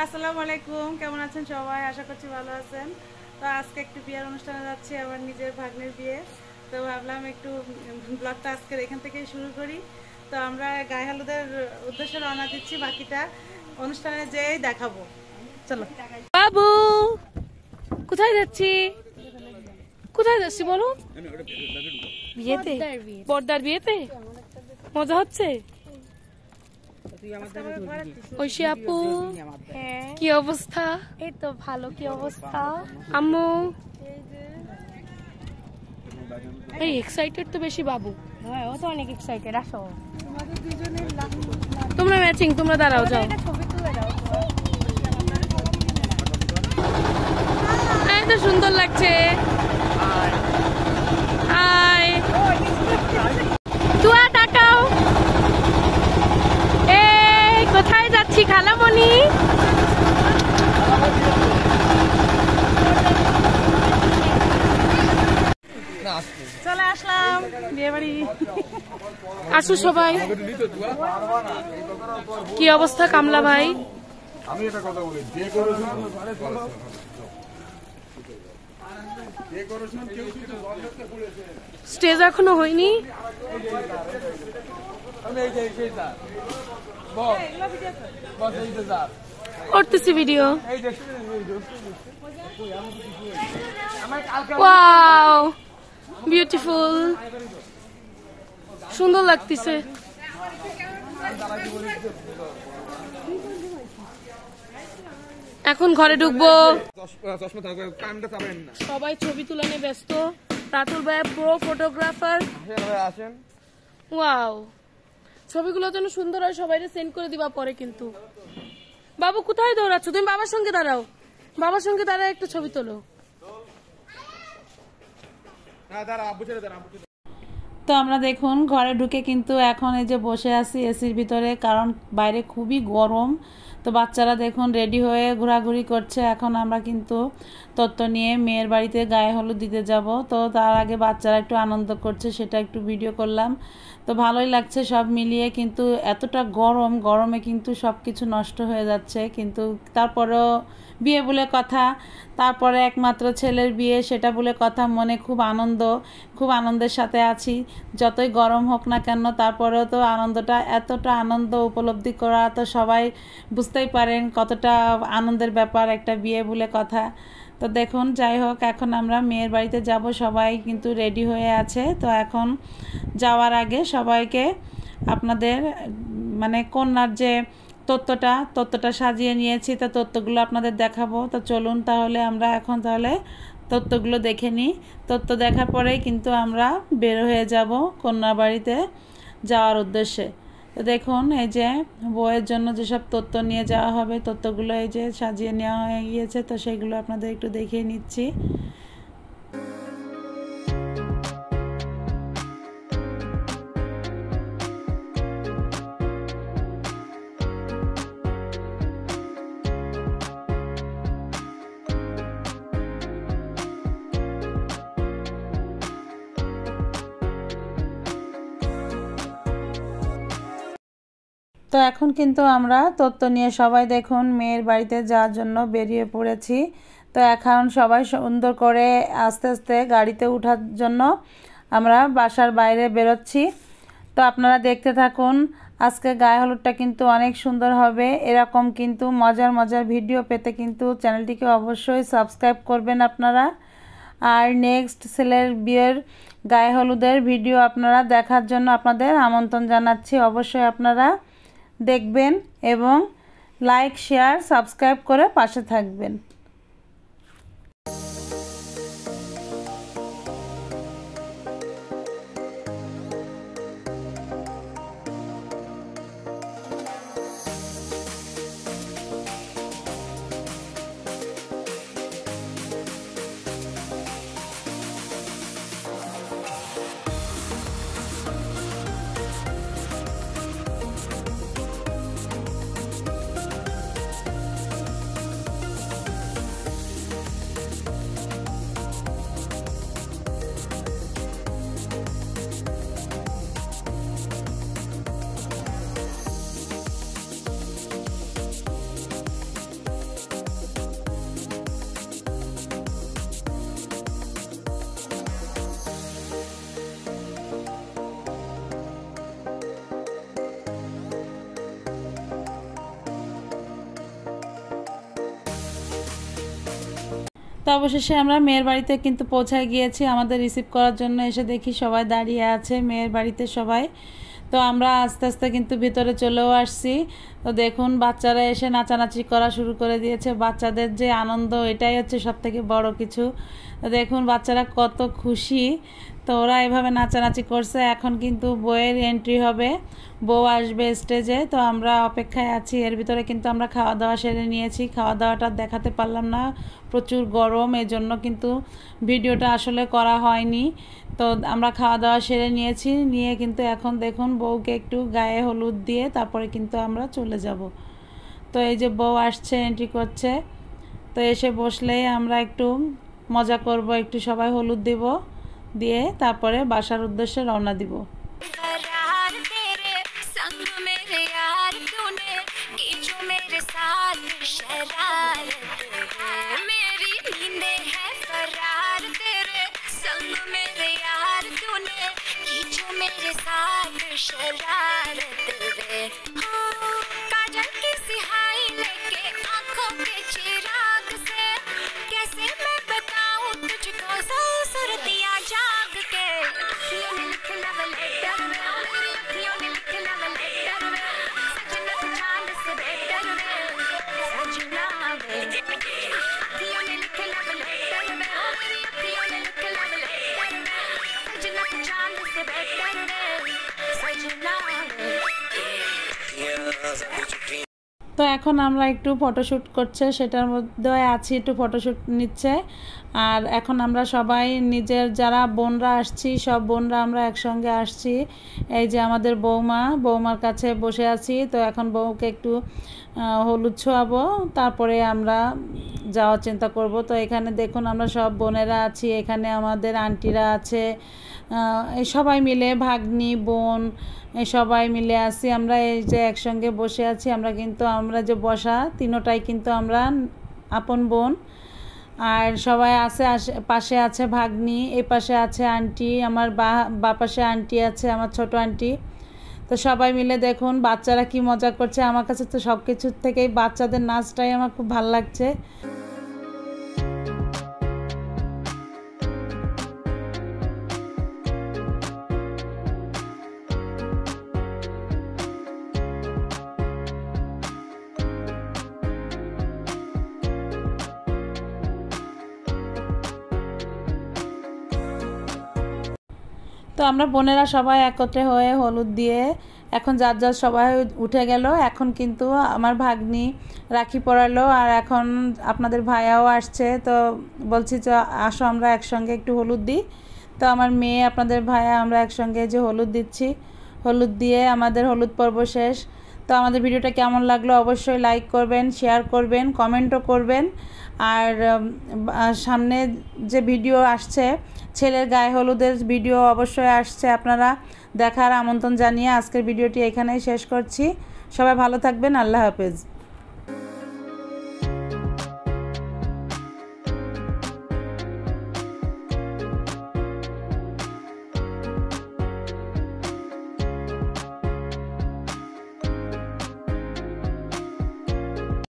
আসসালামু আলাইকুম, কেমন আছেন সবাই? আশা করছি ভালো আছেন। তো আজকে একটু বিয়ের অনুষ্ঠানে যাচ্ছি, আমার নিজের ভাগ্নের বিয়ে। তো ভাবলাম একটু ব্লগটা আজকের এখান থেকেই শুরু করি। তো আমরা গায়ে হলুদের উদ্দেশ্যে রওনা দিচ্ছি, বাকিটা অনুষ্ঠানে যেয়েই দেখাবো। চলো। বাবু, কোথায় যাচ্ছি? কোথায় যাচ্ছি বলো? বিয়েতে, বড়দার বিয়েতে। মজা হচ্ছে? ঐশী আপু, কি অবস্থা? এই তো ভালো। কি অবস্থা? আম্মু এই এক্সাইটেড তো বেশি বাবু। হ্যাঁ, ও তো অনেক এক্সাইটেড। আসো, তোমরা ম্যাচিং, তোমরা দাঁড়াও, যাও। একটা ছবি তুলে দাও। এই তো সুন্দর লাগছে। হাই, তুয়া তাকাও। এই কোথায় যাচ্ছি খালামণি? চলে আসলাম বিয়ে বাড়ি। আসো সবাই। কি অবস্থা কামলা ভাই? আমি একটা কথা বলি, স্টেজ এখনো হয়নি। করতেছি ভিডিও। ওয়াও, বিউটিফুল, সুন্দর লাগতেছে। এখন ঘরে ঢুকবো। সবাই ছবি তুলনে ব্যস্ত। রাতুল ভাই প্রো ফটোগ্রাফার। ওয়াও, ছবিগুলো যেন সুন্দর হয়, সবাই সেন্ড করে দিবা পরে। কিন্তু বাবু কোথায় দৌড়াচ্ছ? তুমি বাবার সঙ্গে দাঁড়াও, বাবার সঙ্গে দাঁড়াও, একটু ছবি তোলো। তো আমরা দেখুন ঘরে ঢুকে কিন্তু এখন এই যে বসে আছি এসির ভিতরে, কারণ বাইরে খুবই গরম। তো বাচ্চারা দেখুন রেডি হয়ে ঘোরাঘুরি করছে। এখন আমরা কিন্তু তত্ত্ব নিয়ে মেয়ের বাড়িতে গায়ে হলুদ দিতে যাব। তো তার আগে বাচ্চারা একটু আনন্দ করছে, সেটা একটু ভিডিও করলাম। তো ভালোই লাগছে সব মিলিয়ে, কিন্তু এতটা গরমে কিন্তু সব কিছু নষ্ট হয়ে যাচ্ছে। কিন্তু তারপরেও বিয়ে বলে কথা, তারপরে একমাত্র ছেলের বিয়ে, সেটা বলে কথা, মনে খুব আনন্দের সাথে আছি। যতই গরম হোক না কেন, তারপরেও তো আনন্দটা, এতটা আনন্দ উপলব্ধি করা তো সবাই বুঝতেই পারেন কতটা আনন্দের ব্যাপার একটা বিয়ে বলে কথা। তো দেখুন, যাই হোক, এখন আমরা মেয়ের বাড়িতে যাব, সবাই কিন্তু রেডি হয়ে আছে। তো এখন যাওয়ার আগে সবাইকে আপনাদের মানে কন্যার যে তত্ত্বটা সাজিয়ে নিয়েছি, তো তত্ত্বগুলো আপনাদের দেখাবো। তো চলুন তাহলে আমরা এখন তত্ত্বগুলো দেখে নিই। তত্ত্ব দেখার পরেই কিন্তু আমরা বের হয়ে যাব কন্যার বাড়িতে যাওয়ার উদ্দেশ্যে। তো দেখুন, এই যে বউয়ের জন্য যেসব তত্ত্ব নিয়ে যাওয়া হবে, তত্ত্বগুলো এই যে সাজিয়ে নেওয়া হয়ে গিয়েছে। তো সেগুলো আপনাদের একটু দেখিয়ে নিচ্ছি। তো এখন কিন্তু আমরা তত্ত্ব নিয়ে সবাই দেখুন মেয়ের বাড়িতে যাওয়ার জন্য বেরিয়ে পড়েছি। তো এখন সবাই সুন্দর করে আস্তে আস্তে গাড়িতে ওঠার জন্য আমরা বাসার বাইরে বেরোচ্ছি। তো আপনারা দেখতে থাকুন, আজকে গায়ে হলুদটা কিন্তু অনেক সুন্দর হবে। এরকম কিন্তু মজার ভিডিও পেতে কিন্তু চ্যানেলটিকে অবশ্যই সাবস্ক্রাইব করবেন আপনারা। আর নেক্সট ছেলের বিয়ের গায়ে হলুদের ভিডিও আপনারা দেখার জন্য আপনাদের আমন্ত্রণ জানাচ্ছি। অবশ্যই আপনারা দেখবেন এবং লাইক, শেয়ার, সাবস্ক্রাইব করে পাশে থাকবেন। তো অবশেষে আমরা মেয়ের বাড়িতে কিন্তু পৌঁছায় গিয়েছি। আমাদের রিসিভ করার জন্য এসে দেখি সবাই দাঁড়িয়ে আছে মেয়ের বাড়িতে সবাই। তো আমরা আস্তে আস্তে কিন্তু ভিতরে চলেও আসছি। তো দেখুন বাচ্চারা এসে নাচানাচি করা শুরু করে দিয়েছে। বাচ্চাদের যে আনন্দ এটাই হচ্ছে সবথেকে বড় কিছু। তো দেখুন বাচ্চারা কত খুশি। তো ওরা এভাবে নাচানাচি করছে। এখন কিন্তু বউয়ের এন্ট্রি হবে, বউ আসবে স্টেজে। তো আমরা অপেক্ষায় আছি। এর ভিতরে কিন্তু আমরা খাওয়া দাওয়া সেরে নিয়েছি। খাওয়া দাওয়াটা দেখাতে পারলাম না, প্রচুর গরম, এই জন্য কিন্তু ভিডিওটা আসলে করা হয়নি। তো আমরা খাওয়া দাওয়া সেরে নিয়েছি, নিয়ে কিন্তু এখন দেখুন বউকে একটু গায়ে হলুদ দিয়ে তারপরে কিন্তু আমরা চলে যাব। তো এই যে বউ আসছে, এন্ট্রি করছে। তো এসে বসলেই আমরা একটু মজা করব, একটু সবাই হলুদ দিব, দিয়ে তারপরে বাসার উদ্দেশ্যে রওনা দিব। তো এখন আমরা একটু ফটোশ্যুট করছে, সেটার মধ্যে আছি, একটু ফটোশ্যুট নিচ্ছে। আর এখন আমরা সবাই নিজের যারা বোনরা আসছি, সব বোনরা আমরা একসঙ্গে আসছি। এই যে আমাদের বৌমার কাছে বসে আছি। তো এখন বউকে একটু হলুদ ছোঁয়াবো, তারপরে আমরা যাওয়ার চিন্তা করব। তো এখানে দেখুন আমরা সব বোনেরা আছি, এখানে আমাদের আন্টিরা আছে, এই সবাই মিলে, ভাগ্নি বোন সবাই মিলে আছি আমরা। এই যে একসঙ্গে বসে আছি আমরা যে বসা তিনোটাই কিন্তু আমরা আপন বোন। আর সবাই আছে, পাশে আছে ভাগ্নি, এই পাশে আছে আন্টি, আমার বা পাশে আন্টি আছে, আমার ছোট আন্টি। তো সবাই মিলে দেখুন বাচ্চারা কি মজা করছে। আমার কাছে তো সব কিছুর থেকেই বাচ্চাদের নাচটাই আমার খুব ভালো লাগছে। তো আমরা বোনেরা সবাই একত্রে হয়ে হলুদ দিয়ে এখন যার সবাই উঠে গেল। এখন কিন্তু আমার ভাগ্নি রাখি পরালো, আর এখন আপনাদের ভাইয়াও আসছে। তো বলছি যে আসো আমরা একসঙ্গে একটু হলুদ দিই। তো আমার মেয়ে, আপনাদের ভাইয়া, আমরা একসঙ্গে যে হলুদ দিচ্ছি। হলুদ দিয়ে আমাদের হলুদ পর্ব শেষ। তো আমাদের ভিডিওটা কেমন লাগলো অবশ্যই লাইক করবেন, শেয়ার করবেন, কমেন্টও করবেন। আর সামনে যে ভিডিও আসছে, ছেলের গায়ে হলুদের ভিডিও অবশ্যই আসছে, আপনারা দেখার আমন্ত্রণ জানিয়ে আজকের ভিডিওটি এখানেই শেষ করছি। সবাই ভালো থাকবেন, আল্লাহ হাফেজ।